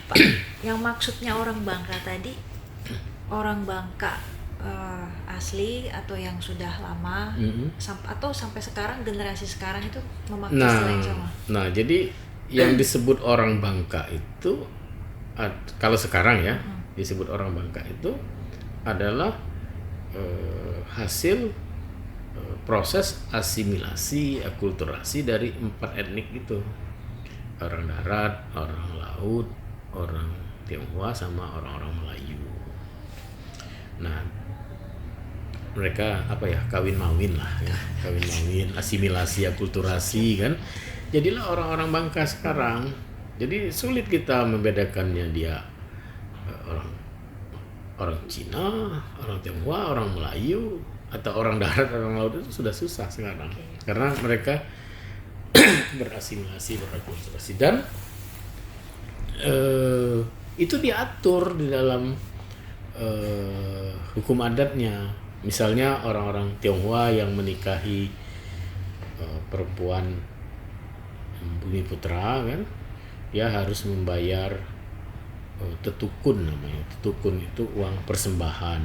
Pak, yang maksudnya orang Bangka tadi, orang Bangka asli atau yang sudah lama, atau sampai sekarang generasi sekarang itu memakai istilah yang sama? Nah, jadi yang disebut orang Bangka itu kalau sekarang ya disebut orang Bangka itu adalah hasil proses asimilasi, akulturasi dari 4 etnik itu. Orang darat, orang laut, orang Tionghoa sama orang-orang Melayu. Nah, mereka kawin mawin lah ya, kawin mawin, asimilasi, akulturasi kan. Jadilah orang-orang Bangka sekarang. Jadi sulit kita membedakannya dia orang Cina, orang Tionghoa, orang Melayu, atau orang darat, orang laut, itu sudah susah sekarang. Karena mereka berasimilasi, berakulturasi, dan itu diatur di dalam hukum adatnya. Misalnya orang-orang Tionghoa yang menikahi perempuan Bumi Putra kan, dia harus membayar tetukun namanya. Tetukun itu uang persembahan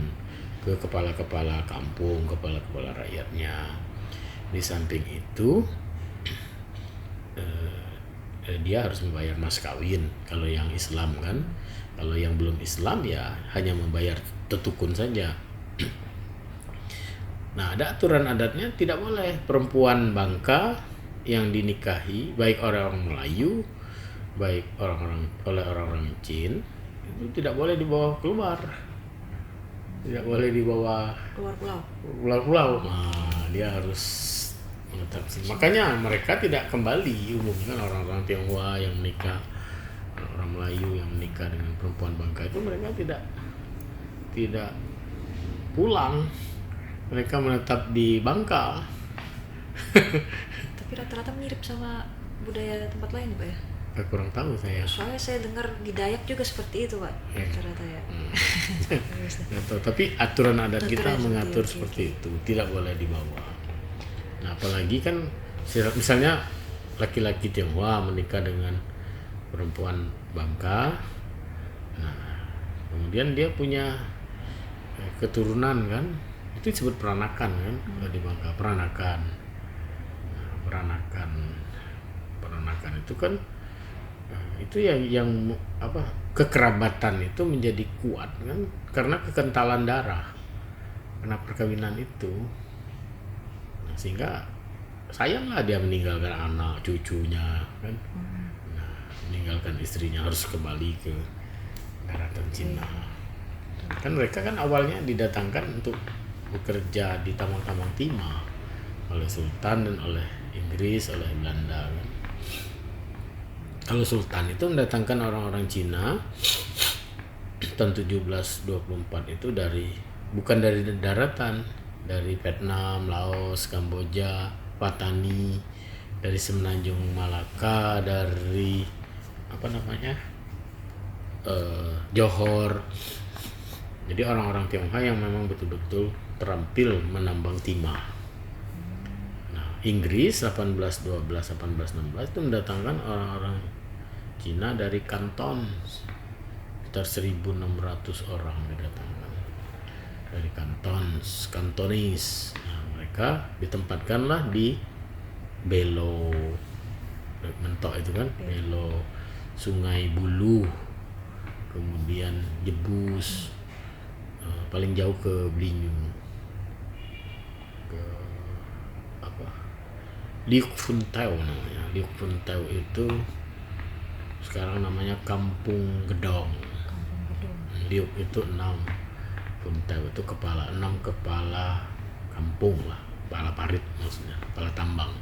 ke kepala-kepala kampung, kepala-kepala rakyatnya. Di samping itu dia harus membayar mas kawin kalau yang Islam kan. Kalau yang belum Islam ya hanya membayar tetukun saja. Nah, ada aturan adatnya, tidak boleh perempuan Bangka yang dinikahi baik orang-orang Melayu, baik oleh orang-orang Cina, itu tidak boleh dibawa keluar. Tidak boleh dibawa keluar pulau. Nah, dia harus menetap sini. Makanya mereka tidak kembali, umumnya orang-orang Tionghoa yang menikah, orang Melayu yang menikah dengan perempuan Bangka itu mereka tidak pulang. Mereka menetap di Bangka. Tapi rata-rata mirip sama budaya tempat lain, Pak ya? Kurang tahu saya. Soalnya saya dengar di Dayak juga seperti itu, Pak. Rata-rata ya. Tapi aturan adat kita mengatur seperti itu, tidak boleh dibawa. Nah, apalagi kan misalnya laki-laki Tionghoa menikah dengan perempuan Bangka, nah kemudian dia punya keturunan kan, itu disebut peranakan kan. Kalau di Bangka peranakan. Nah, peranakan itu kan itu yang kekerabatan itu menjadi kuat kan karena kekentalan darah, karena perkawinan itu. Nah, sehingga sayanglah dia meninggalkan anak cucunya kan. Nah, meninggalkan istrinya harus kembali ke daratan Cina. Kan mereka kan awalnya didatangkan untuk bekerja di tambang-tambang timah oleh Sultan dan oleh Inggris, oleh Belanda kan. Kalau Sultan itu mendatangkan orang-orang Cina tahun 1724 itu bukan dari daratan, dari Vietnam, Laos, Kamboja, Patani, dari Semenanjung Malaka, dari Johor. Jadi orang-orang Tionghoa yang memang betul-betul terampil menambang timah. Nah, Inggris 1812-1816 itu mendatangkan orang-orang Cina dari Kanton, sekitar 1.600 orang didatangkan dari Kantonis. Nah, mereka ditempatkanlah di Belo, mentok itu kan, Belo, Sungai Bulu, kemudian Jebus, paling jauh ke Blinyu, ke Liuk Phun Thao namanya. Liuk Phun Thao itu sekarang namanya Kampung Gedong. Liuk itu 6, Phun Thao itu 6 kepala kampung lah, kepala parit maksudnya, kepala tambang.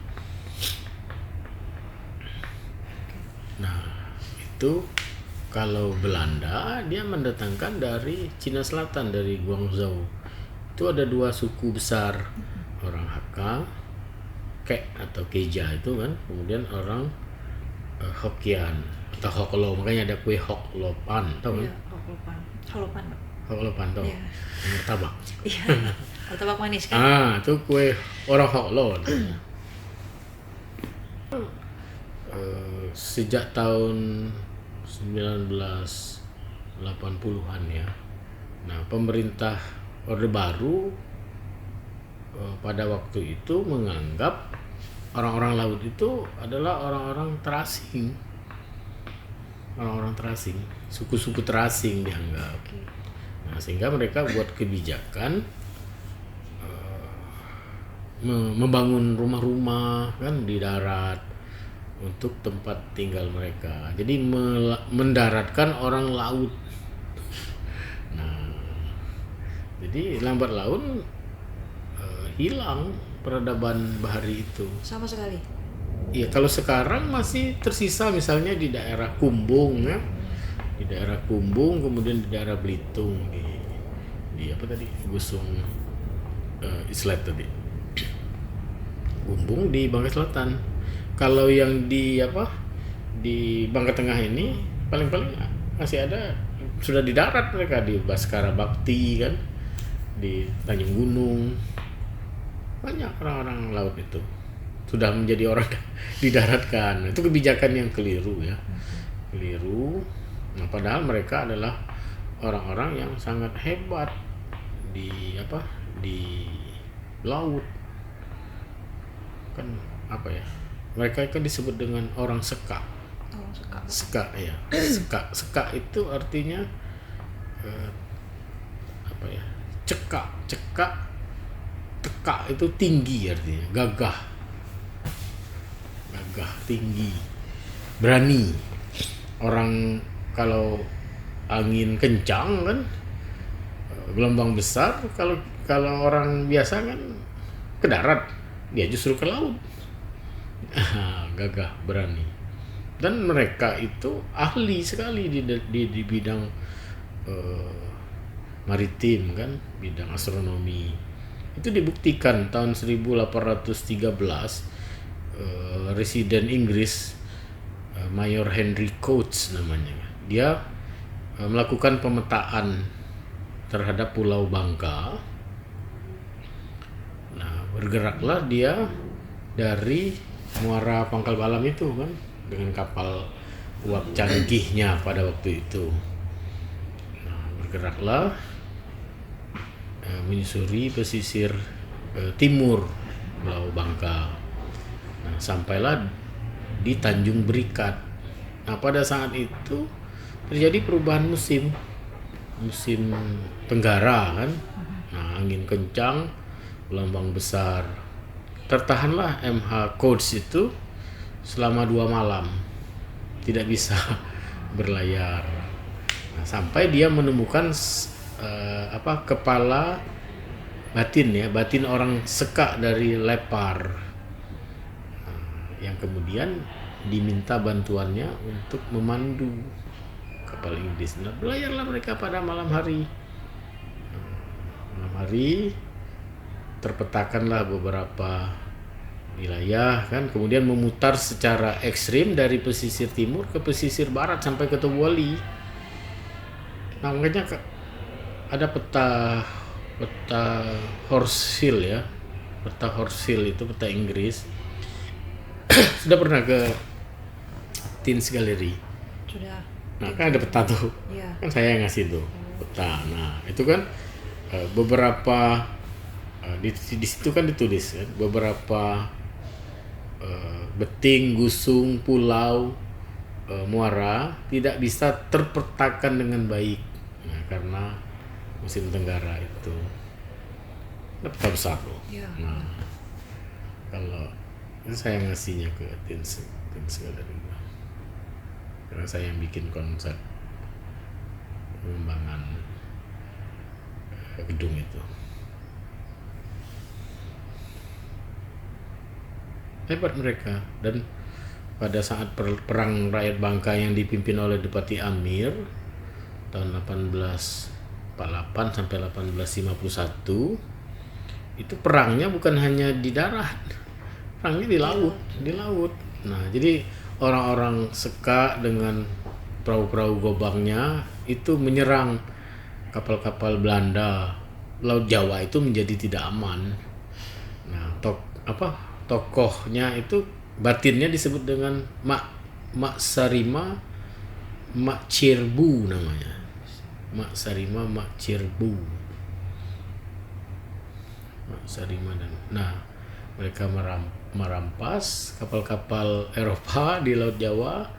Nah, itu kalau Belanda dia mendatangkan dari Cina Selatan, dari Guangzhou. Itu ada 2 suku besar, orang Hakka, Kek atau Keja itu kan, kemudian orang Hokkien atau Hoklo, makanya ada kue Hoklopan, tahu kan? Iya, Hoklopan. Hoklopan tahu? Iya. Martabak. Iya, martabak manis kan? Itu kue orang Hoklo. Sejak tahun 1980-an ya. Nah, pemerintah Orde Baru pada waktu itu menganggap orang-orang laut itu adalah orang-orang terasing. Orang-orang terasing, suku-suku terasing dianggap. Nah, sehingga mereka buat kebijakan membangun rumah-rumah kan di darat untuk tempat tinggal mereka. Jadi mendaratkan orang laut. Nah, jadi lambat laun hilang peradaban bahari itu. Sama sekali. Iya, kalau sekarang masih tersisa misalnya di daerah Kumbung ya. Di daerah Kumbung, kemudian di daerah Belitung, di apa tadi? Gusung Islet tadi. Kumbung di Bangka Selatan. Kalau yang di di Bangka Tengah ini paling-paling masih ada, sudah di darat mereka, di Baskara Bakti kan, di Tanjung Gunung. Banyak orang-orang laut itu sudah menjadi orang didaratkan. Itu kebijakan yang keliru ya. Keliru. Nah, padahal mereka adalah orang-orang yang sangat hebat di laut. Kan mereka kan disebut dengan orang seka. Seka ya. Seka itu artinya cekak. Teka itu tinggi artinya, gagah, tinggi, berani. Orang kalau angin kencang kan, gelombang besar, kalau orang biasa kan ke darat, dia justru ke laut. Gagah, berani. Dan mereka itu ahli sekali di bidang maritim kan, bidang astronomi. Itu dibuktikan tahun 1813 Residen Inggris Mayor Henry Coates namanya. Dia melakukan pemetaan terhadap Pulau Bangka. Nah, bergeraklah dia dari Muara Pangkal Balam itu kan, dengan kapal uap canggihnya pada waktu itu. Nah, bergeraklah menyusuri pesisir timur Pulau Bangka. Nah, sampailah di Tanjung Berikat. Nah, pada saat itu terjadi perubahan musim tenggara kan. Nah, angin kencang, gelombang besar. Tertahanlah MH Coates itu selama 2 malam, tidak bisa berlayar. Nah, sampai dia menemukan kepala batin orang seka dari Lepar, yang kemudian diminta bantuannya untuk memandu kapal Inggris. Nah, berlayarlah mereka pada malam hari. Terpetakanlah beberapa wilayah kan, kemudian memutar secara ekstrim dari pesisir timur ke pesisir barat sampai ke Tobuali. Nah, makanya ada peta Horsfield ya, peta Horsfield itu peta Inggris. Sudah pernah ke Teens Gallery? Sudah. Nah, kan ada peta tuh, ya. Kan saya yang ngasih tuh peta. Nah, itu kan beberapa di situ kan ditulis kan, beberapa beting, gusung, pulau, muara tidak bisa terpetakan dengan baik. Nah, karena musim tenggara itu peta besar loh. Ya. Nah, kalau itu saya ngasihnya ke Teens Gallery karena saya yang bikin konsep pengembangan gedung itu. Hebat mereka. Dan pada saat perang rakyat Bangka yang dipimpin oleh Depati Amir tahun 1848 sampai 1851, itu perangnya bukan hanya di darat, perangnya di laut. Nah, jadi orang-orang seka dengan perahu-perahu gobangnya itu menyerang kapal-kapal Belanda. Laut Jawa itu menjadi tidak aman. Nah, tokohnya itu batinnya disebut dengan Mak Sarima Mak Cirbu namanya. Mak Sarima, Mak Cirbu. Mak Sarima dan mereka merampas kapal-kapal Eropa di Laut Jawa.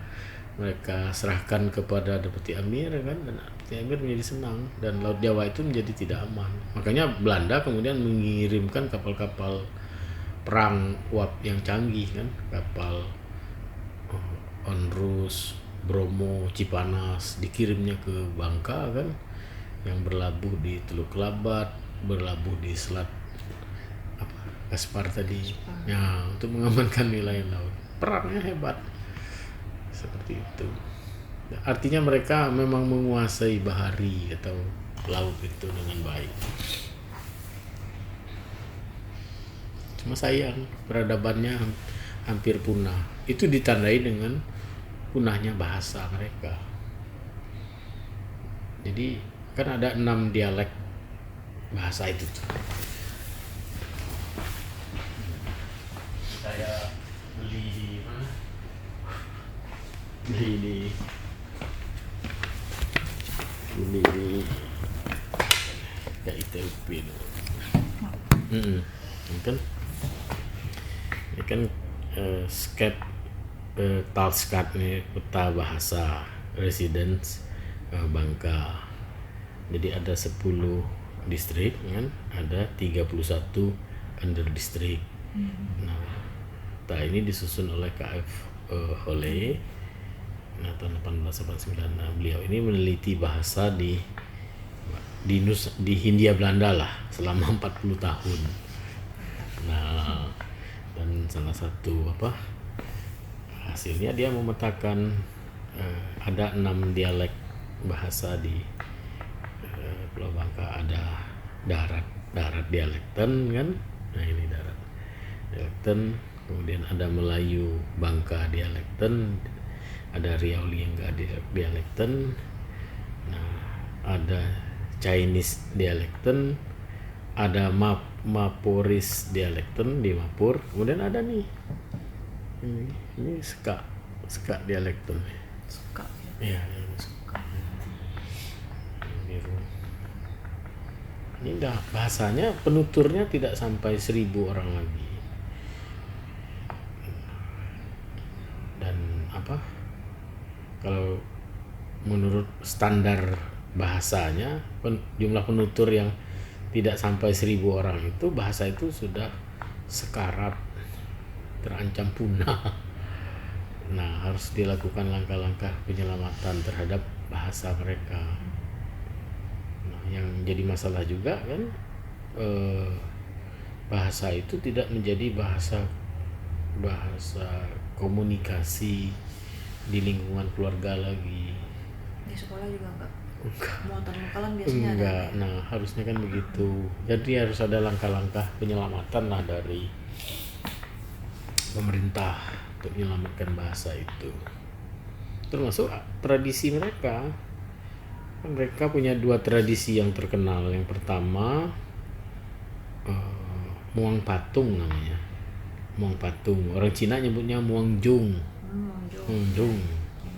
Mereka serahkan kepada Deputi Amir kan, dan Deputi Amir menjadi senang dan Laut Jawa itu menjadi tidak aman. Makanya Belanda kemudian mengirimkan kapal-kapal perang uap yang canggih kan, kapal Onrus, Bromo, Cipanas dikirimnya ke Bangka kan, yang berlabuh di Teluk Kelabat, berlabuh di Selat Gaspar tadi, ya, untuk mengamankan wilayah laut. Perangnya hebat seperti itu. Artinya mereka memang menguasai bahari atau laut itu dengan baik. Cuma sayang peradabannya hampir punah. Itu ditandai dengan punahnya bahasa mereka. Jadi kan ada 6 dialek bahasa itu tuh. Saya beli di mana? Beli di KITP dulu. Ini kan skat Talskat nih, peta bahasa residence Bangka. Jadi ada 10 distrik kan, ada 31 under distrik. Nah, ini disusun oleh KF Hole. Tahun 1889. Nah, beliau ini meneliti bahasa di Hindia Belanda lah selama 40 tahun. Nah, dan salah satu hasilnya dia memetakan ada 6 dialek bahasa di Pulau Bangka. Ada darat dialekten kan. Nah, ini darat dialekten, kemudian ada Melayu Bangka dialekten, ada Riau Lingga dialekten, nah ada Chinese dialekten, ada Maporis dialekten di Mapur, kemudian ada nih ini Ska dialekten. Ska. Ya, ini Ska. Ini dah bahasanya, penuturnya tidak sampai 1000 orang lagi. Dan kalau menurut standar bahasanya, jumlah penutur yang tidak sampai 1000 orang itu, bahasa itu sudah sekarat, terancam punah. Nah, harus dilakukan langkah-langkah penyelamatan terhadap bahasa mereka. Nah, yang jadi masalah juga kan, bahasa itu tidak menjadi bahasa komunikasi di lingkungan keluarga lagi. Di sekolah juga enggak. Muatan-muatan biasanya enggak. ada. Nah, harusnya kan begitu. Jadi harus ada langkah-langkah penyelamatan lah dari pemerintah untuk menyelamatkan bahasa itu. Termasuk tradisi mereka. Mereka punya 2 tradisi yang terkenal. Yang pertama Muang Patung namanya. Muang Patung. Orang Cina nyebutnya Muang Jung. Jung.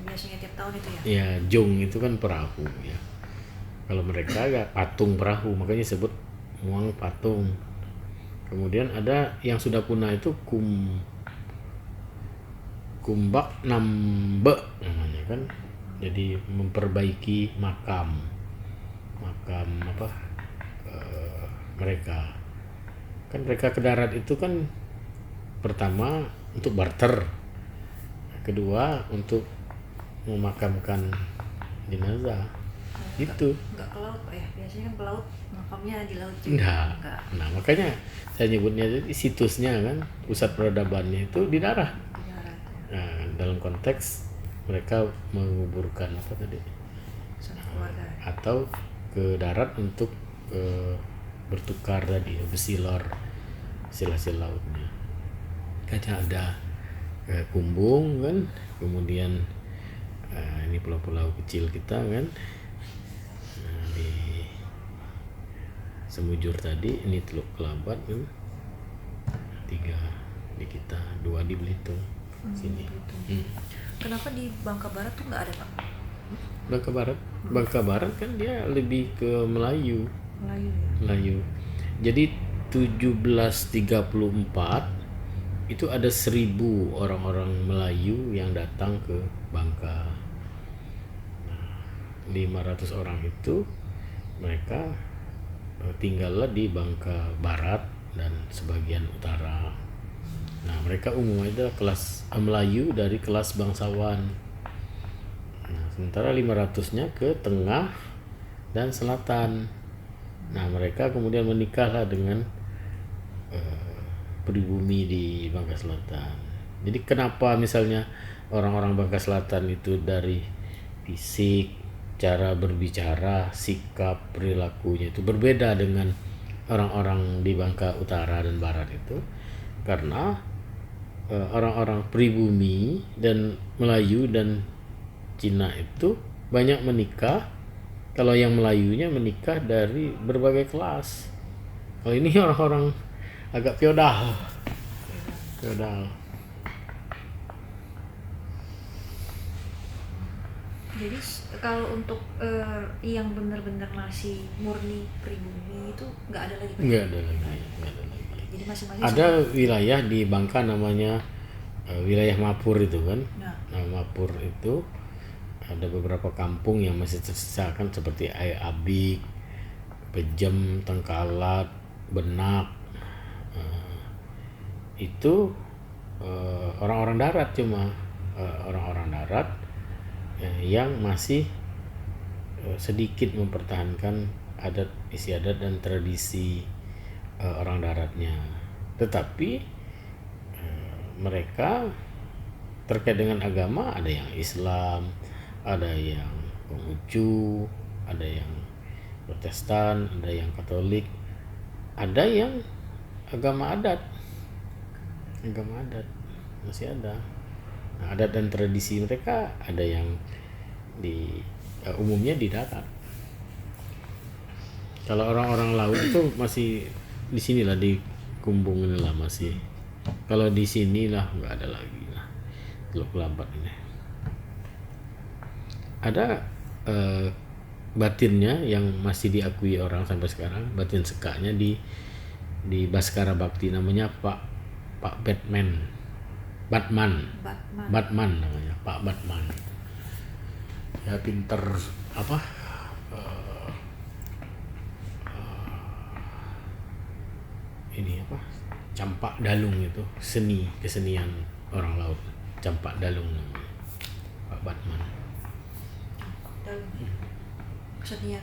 Biasanya tiap tahun itu ya? Ya, Jung itu kan perahu ya. Kalau mereka agak patung perahu, makanya sebut Muang Patung. Kemudian ada yang sudah punah itu Kumbak Nambe namanya kan. Jadi memperbaiki makam mereka. Kan mereka ke darat itu kan pertama untuk barter, kedua untuk memakamkan jenazah. Itu enggak ke laut Pak ya? Biasanya kan ke laut, makamnya di laut juga. Enggak. Nah, makanya saya nyebutnya jadi situsnya kan, pusat peradabannya itu di darat. Nah, dalam konteks mereka menguburkan atau ke darat untuk bertukar tadi bersilor hasil lautnya. Kaca ada Kumbung kan, kemudian ini pulau-pulau kecil kita kan, di Semujur tadi, ini Teluk Kelabat kan, 3 di kita, 2 di Belitung sini. Kenapa di Bangka Barat tuh nggak ada Pak Bangka Barat kan dia lebih ke Melayu. Melayu ya. Melayu. Jadi 1734 itu ada 1.000 orang-orang Melayu yang datang ke Bangka. 500 orang itu mereka tinggallah di Bangka Barat dan sebagian utara. Nah, mereka umumnya itu kelas Melayu dari kelas bangsawan. Nah, sementara 500-nya ke tengah dan selatan. Nah, mereka kemudian menikahlah dengan pribumi di Bangka Selatan. Jadi kenapa misalnya orang-orang Bangka Selatan itu dari fisik, cara berbicara, sikap, perilakunya itu berbeda dengan orang-orang di Bangka Utara dan Barat itu karena orang-orang pribumi dan Melayu dan Cina itu banyak menikah. Kalau yang Melayunya menikah dari berbagai kelas. Kalau ini orang-orang agak feodal. Jadi kalau untuk yang benar-benar masih murni pribumi itu nggak ada lagi. Nggak ada lagi. Jadi masing-masing ada wilayah di Bangka namanya wilayah Mapur itu kan. Nah, Mapur itu ada beberapa kampung yang masih tersisakan seperti Abik, Pejem, Tengkalat, Benak. Itu orang-orang darat cuma orang-orang darat yang masih sedikit mempertahankan adat istiadat dan tradisi orang daratnya. Tetapi mereka terkait dengan agama ada yang Islam, ada yang Konghucu, ada yang Protestan, ada yang Katolik, ada yang agama adat masih ada. Nah, adat dan tradisi mereka ada yang di umumnya di darat. Kalau orang-orang laut itu masih di sinilah di Kumbung inilah masih. Kalau di sinilah nggak ada lagi lah. Teluk Lambat ini. Ada batinnya yang masih diakui orang sampai sekarang, batin sekanya di Baskara Bakti namanya Pak Batman namanya Pak Batman. Ya pinter apa? Ini apa? Campak Dalung itu kesenian orang laut. Campak Dalung namanya Pak Batman. Dalung. Kesenian.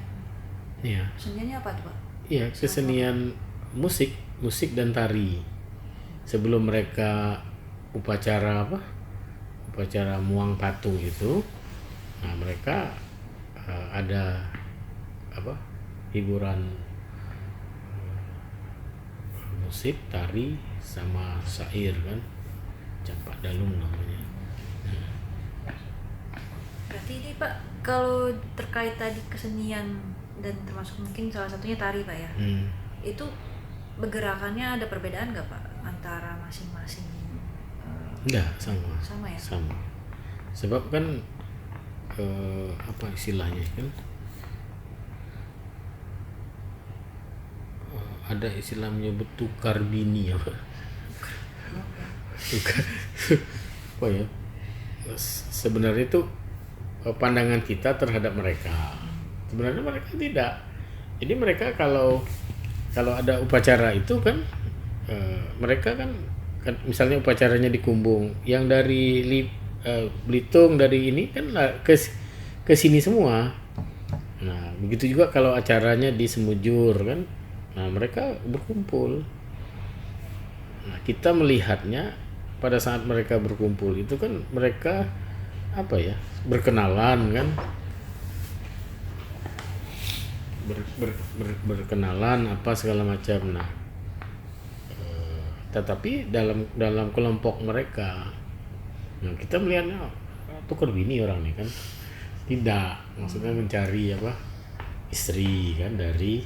Iya. Keseniannya apa tuh, Pak? Iya, kesenian musik dan tari. Sebelum mereka upacara muang patung itu, nah mereka ada hiburan musik, tari sama syair kan, Campak Dalung namanya. Berarti ini Pak, kalau terkait tadi kesenian dan termasuk mungkin salah satunya tari Pak ya, itu bergerakannya ada perbedaan nggak Pak antara masing-masing? Enggak, sama. Sama ya? Sama. Sebab kan apa istilahnya kan? Ada istilah menyebut tukar bini ya Pak. Tukar. Apa ya? Sebenarnya itu pandangan kita terhadap mereka. Sebenarnya mereka tidak. Jadi mereka kalau ada upacara itu kan mereka kan misalnya upacaranya di Kumbung, yang dari Belitung dari ini kan ke sini semua. Nah, begitu juga kalau acaranya di Semujur kan. Nah, mereka berkumpul. Nah, kita melihatnya pada saat mereka berkumpul itu kan mereka berkenalan kan. Berkenalan apa segala macam. Nah, tetapi dalam kelompok mereka, nah kita melihatnya tukar bini orang ini kan tidak, maksudnya mencari istri kan dari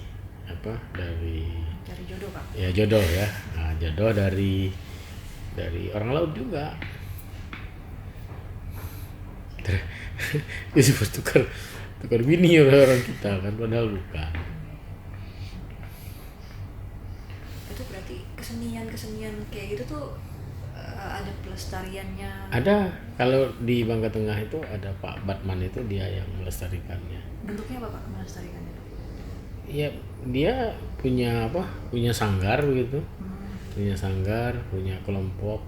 cari jodoh Pak. Ya jodoh ya. Nah, jodoh dari orang laut juga. disebut tukar bini oleh orang kita kan, padahal bukan. Itu berarti kesenian kayak gitu tuh ada pelestariannya. Ada, kalau di Bangka Tengah itu ada Pak Batman, itu dia yang melestarikannya. Bentuknya apa Pak melestarikannya? Iya, dia punya punya sanggar gitu. Punya sanggar, punya kelompok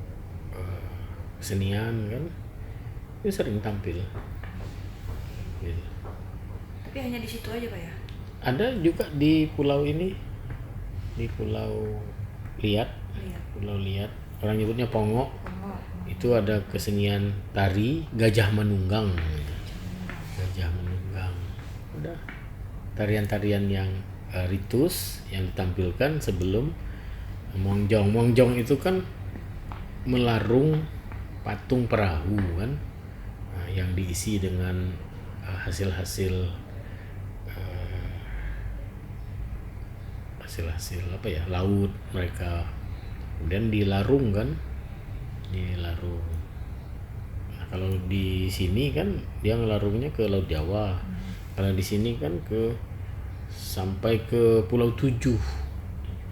kesenian kan. Dia sering tampil. Gitu. Tapi hanya di situ aja Pak ya? Ada juga di pulau ini, di Pulau Liat. Pulau Liat, orang nyebutnya Pongo. Itu ada kesenian tari Gajah Menunggang. Gajah Menunggang. Udah tarian-tarian yang ritus yang ditampilkan sebelum mongjong. Mongjong itu kan melarung patung perahu kan, yang diisi dengan hasil-hasil laut mereka, kemudian dilarung kan, dilarung. Nah, kalau di sini kan dia ngelarungnya ke Laut Jawa, kalau di sini kan sampai ke Pulau Tujuh.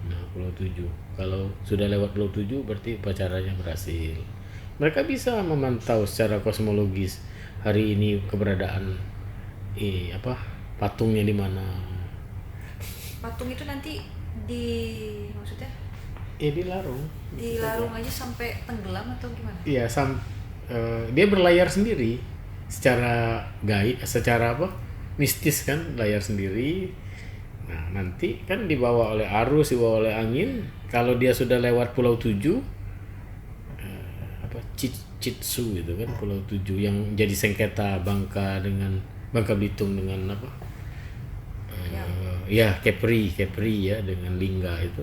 Nah, Pulau Tujuh, kalau sudah lewat Pulau Tujuh berarti upacaranya berhasil. Mereka bisa memantau secara kosmologis hari ini keberadaan patungnya di mana. Patung itu nanti maksudnya? Dilarung. Dilarung aja sampai tenggelam atau gimana? Iya, dia berlayar sendiri secara mistis kan, layar sendiri. Nah, nanti kan dibawa oleh arus, dibawa oleh angin. Kalau dia sudah lewat Pulau Tujuh, Citsu gitu kan, Pulau Tujuh yang jadi sengketa Bangka Belitung dengan Kepri ya, dengan Lingga itu.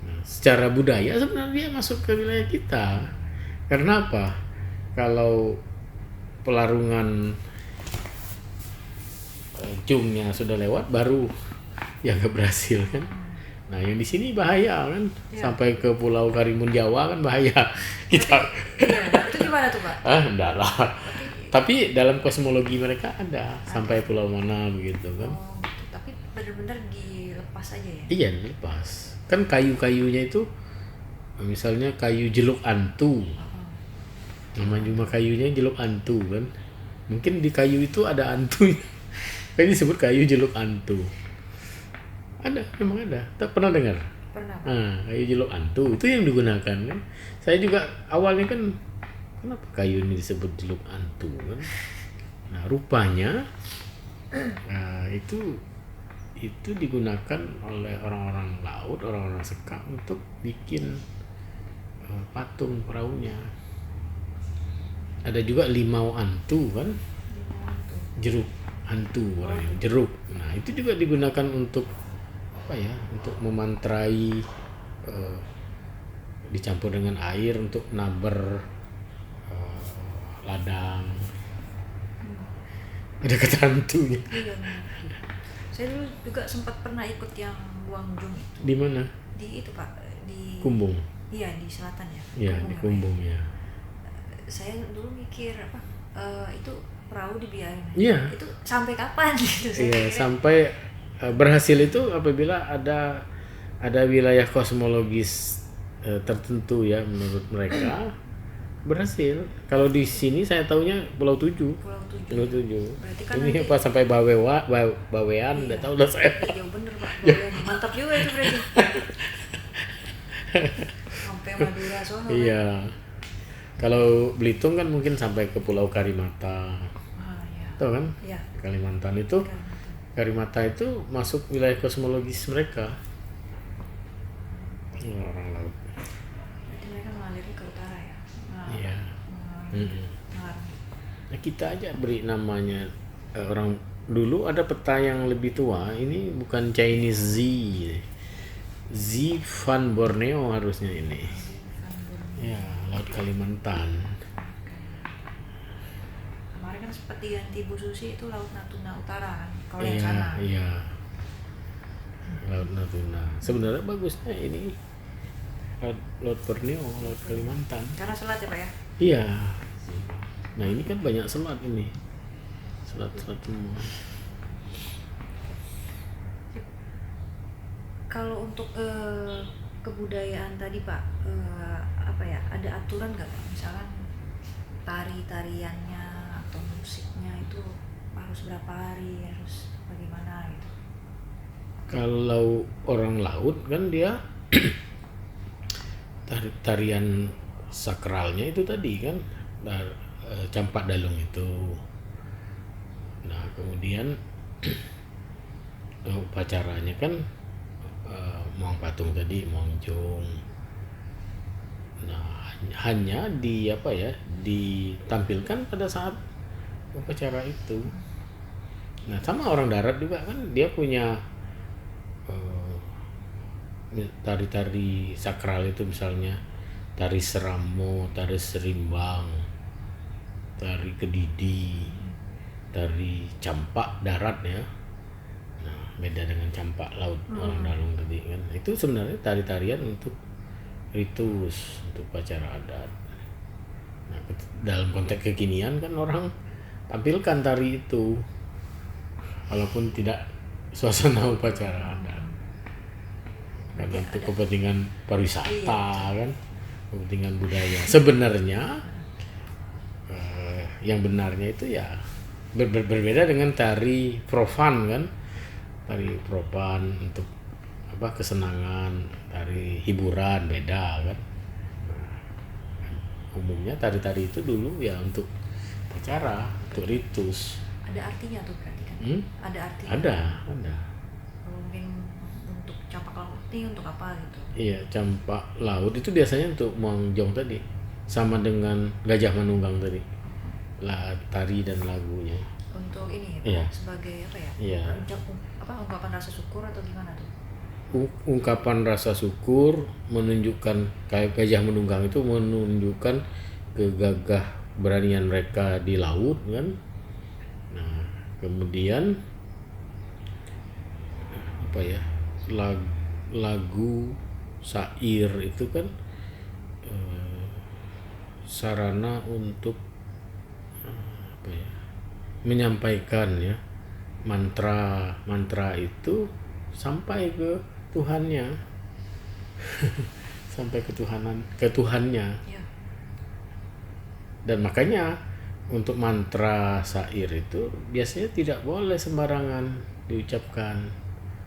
Nah, secara budaya sebenarnya dia masuk ke wilayah kita. Karena apa? Kalau pelarungan jungnya sudah lewat, baru yang gak berhasil kan. Nah, yang di sini bahaya kan, sampai ke Pulau Karimun Jawa kan bahaya kita. Itu gimana tuh Pak? Enggak lah. Tapi dalam kosmologi mereka ada sampai pulau mana begitu kan. Tapi benar-benar dilepas aja ya? Iya, dilepas. Kan kayu-kayunya itu, misalnya kayu jeluk antu. Nama cuma kayunya jeluk antu kan. Mungkin di kayu itu ada antunya. Kan disebut kayu jeluk antu. Ada, memang ada. Tak pernah dengar? Pernah. Kayu jeluk antu itu yang digunakan kan. Saya juga awalnya kan, kenapa kayu ini disebut jeluk antu kan? Nah, rupanya itu digunakan oleh orang-orang laut, orang-orang Sekak untuk bikin patung perahunya. Ada juga limau antu kan, jeruk antu orangnya, jeruk. Nah, itu juga digunakan untuk untuk memantrai, dicampur dengan air untuk naber ladang. Ada kata hantunya. Iya. Saya dulu juga sempat pernah ikut yang Buangjong itu. Di mana? Di itu Pak, di Kumbung. Iya, di selatan ya. Iya, di Kumbung ya. Saya dulu mikir itu perahu dibiarin. Iya. Itu sampai kapan gitu? Iya, sampai berhasil itu apabila ada wilayah kosmologis tertentu ya menurut mereka berhasil. Kalau di sini saya taunya Pulau Tujuh. Pulau Tujuh. Berarti kan ini pas sampai Bawean, udah tahu udah saya. Jauh bener Pak. Bawean. Mantap juga itu berarti. Sampai Madura sono. Iya. Kalau Belitung kan mungkin sampai ke Pulau Karimata. Iya. Tahu kan? Iya. Kalimantan itu. Karimata itu masuk wilayah kosmologis mereka. Orang laut. Jadi mereka mengalirnya ke utara ya. Iya. Nah, kita aja beri namanya orang dulu ada peta yang lebih tua. Ini bukan Chinese Z Van Borneo harusnya ini. Ya, Laut Kalimantan. Kemarin kan sempat diganti Bu Susi itu Laut Natuna Utara kan. Kalau yang Iya, sana. iya. Laut Natuna. Sebenarnya bagusnya ini Laut Borneo, Laut Kalimantan. Karena selat ya Pak ya? Iya. Nah ini kan banyak selat ini, selat-selat semua. Kalau untuk kebudayaan tadi Pak, apa ya, ada aturan nggak Pak? Misalkan tariannya atau musiknya itu harus berapa hari, harus bagaimana gitu? Kalau orang laut kan dia tarian sakralnya itu tadi kan campak dalung itu. Nah kemudian upacaranya kan Moang Patung tadi, Moang Jong. Nah hanya ditampilkan pada saat upacara itu. Nah sama orang darat juga kan dia punya tari-tari sakral itu, misalnya tari seramo, tari serimbang, tari kedidi, tari campak darat ya. Nah beda dengan campak laut orang dalung tadi kan. Itu sebenarnya tari-tarian untuk ritus, untuk upacara adat. Nah dalam konteks kekinian kan orang tampilkan tari itu walaupun tidak suasana upacara adat, karena itu kepentingan pariwisata kan, kepentingan budaya. Sebenarnya yang benarnya itu ya berbeda dengan tari profan kan, tari profan untuk kesenangan, tari hiburan beda kan. Umumnya tari-tari itu dulu ya untuk acara, untuk ritus. Ada artinya tuh berarti kan? Ada artinya? Ada. Mungkin untuk campak laut ini untuk apa gitu? Iya, campak laut itu biasanya untuk Moang Jong tadi, sama dengan Gajah Manunggang tadi, tari dan lagunya. Untuk ini ya, sebagai apa ya? Iya. Ungkapan rasa syukur atau gimana tuh? Ungkapan rasa syukur, menunjukkan kayak Gajah Menunggang itu menunjukkan kegagah beranian mereka di laut kan. Nah kemudian lagu syair itu kan sarana untuk menyampaikan ya mantra itu sampai ke Tuhannya. Sampai ke Tuhannya. Ya. Dan makanya untuk mantra syair itu biasanya tidak boleh sembarangan diucapkan,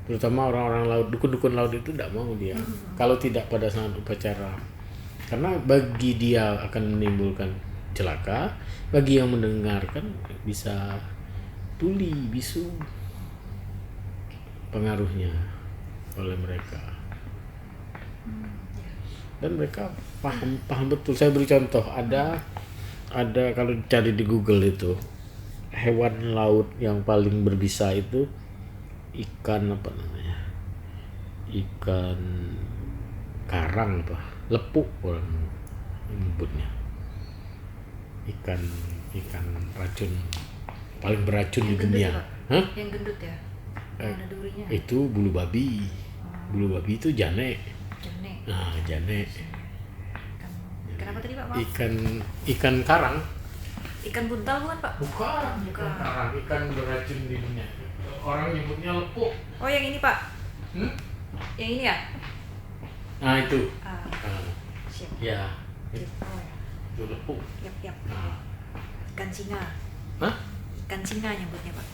terutama orang-orang laut, dukun-dukun laut itu tidak mau dia kalau tidak pada saat upacara, karena bagi dia akan menimbulkan celaka, bagi yang mendengarkan bisa tuli bisu pengaruhnya oleh mereka. Dan mereka paham betul. Saya beri contoh, ada kalau cari di Google itu hewan laut yang paling berbisa itu ikan ikan karang lepuk orang menyebutnya, ikan racun paling beracun di dunia. Yang gendut ya, yang ada durinya. Itu bulu babi. Bulu babi itu jane. Nah jane. Kenapa tadi Pak? Ikan karang. Ikan buntal bukan Pak? Bukan. Ikan karang, ikan beracun di dunia. Orang nyebutnya lepuk. Oh yang ini Pak? Yang ini ya? Nah itu. Siap. Ya. Oh ya. Itu lepuk. Yap. Nah. Ikan singa. Ikan singa nyebutnya Pak.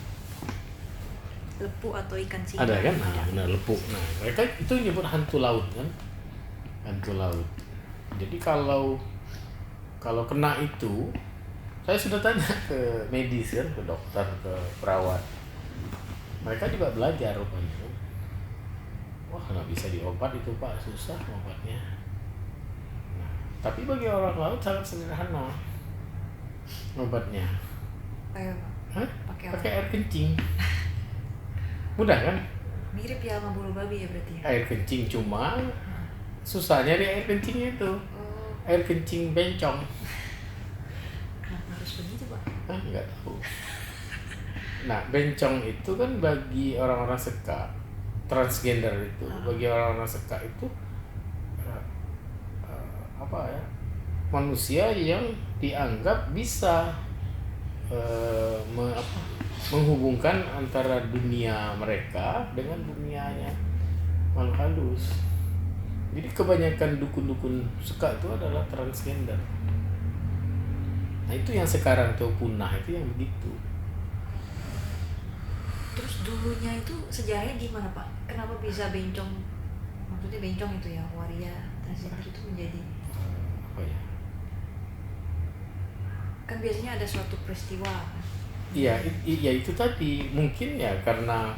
Lepuk atau ikan singa. Ada kan? Nah, benar lepuk. Nah, mereka itu nyebut hantu laut kan? Hantu laut. Jadi kalau kena itu, saya sudah tanya ke medis kan, ke dokter, ke perawat. Mereka juga belajar rupanya. Wah, nggak bisa diobat itu Pak, susah obatnya. Nah, tapi bagi orang laut sangat sederhana obatnya. Pakai air kencing. Mudah kan? Mirip ya sama bulu babi ya berarti ya? Air kencing, cuma susahnya di air kencingnya itu. Air kencing bencong. Kenapa harus begitu Pak? Nggak tahu. Nah bencong itu kan bagi orang-orang Seka, transgender itu, bagi orang-orang Seka itu manusia yang dianggap bisa menghubungkan antara dunia mereka dengan dunianya makhluk halus. Jadi kebanyakan dukun-dukun suka itu adalah transgender. Nah itu yang sekarang tuh punah, itu yang begitu. Terus dulunya itu sejarahnya gimana Pak? Kenapa bisa bencong, maksudnya bencong itu ya, waria transgender itu menjadi Apa ya? Kan biasanya ada suatu peristiwa. Iya, iya itu tadi mungkin ya karena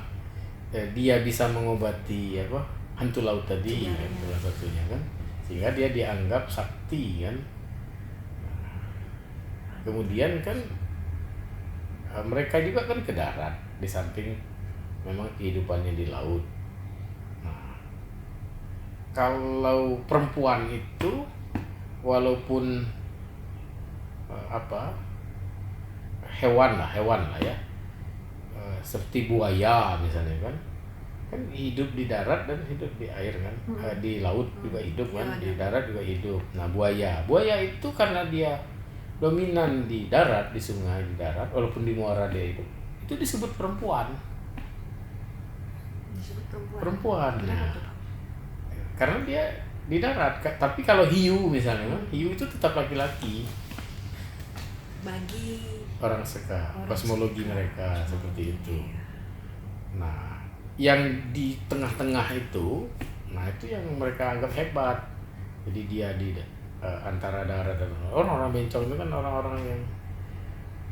dia bisa mengobati apa hantu laut tadi kan, salah satunya kan, sehingga dia dianggap sakti kan. Kemudian kan mereka juga kan ke darat, di samping memang kehidupannya di laut. Nah, kalau perempuan itu walaupun hewan lah ya, seperti buaya misalnya kan hidup di darat dan hidup di air kan, di laut juga hidup kan, di darat juga hidup. Nah buaya itu karena dia dominan di darat, di sungai, di darat, walaupun di muara dia itu disebut perempuan. Perempuan. Nah, karena dia di darat. Tapi kalau hiu misalnya, hiu itu tetap laki-laki. Bagi orang kosmologi mereka seperti itu. Nah, yang di tengah-tengah itu, nah itu yang mereka anggap hebat. Jadi dia di antara darat dan orang-orang bencong itu kan orang-orang yang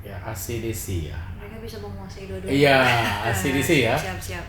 ya ACDC ya. Mereka bisa menguasai dua-duanya. Iya, ACDC ya. Siap-siap.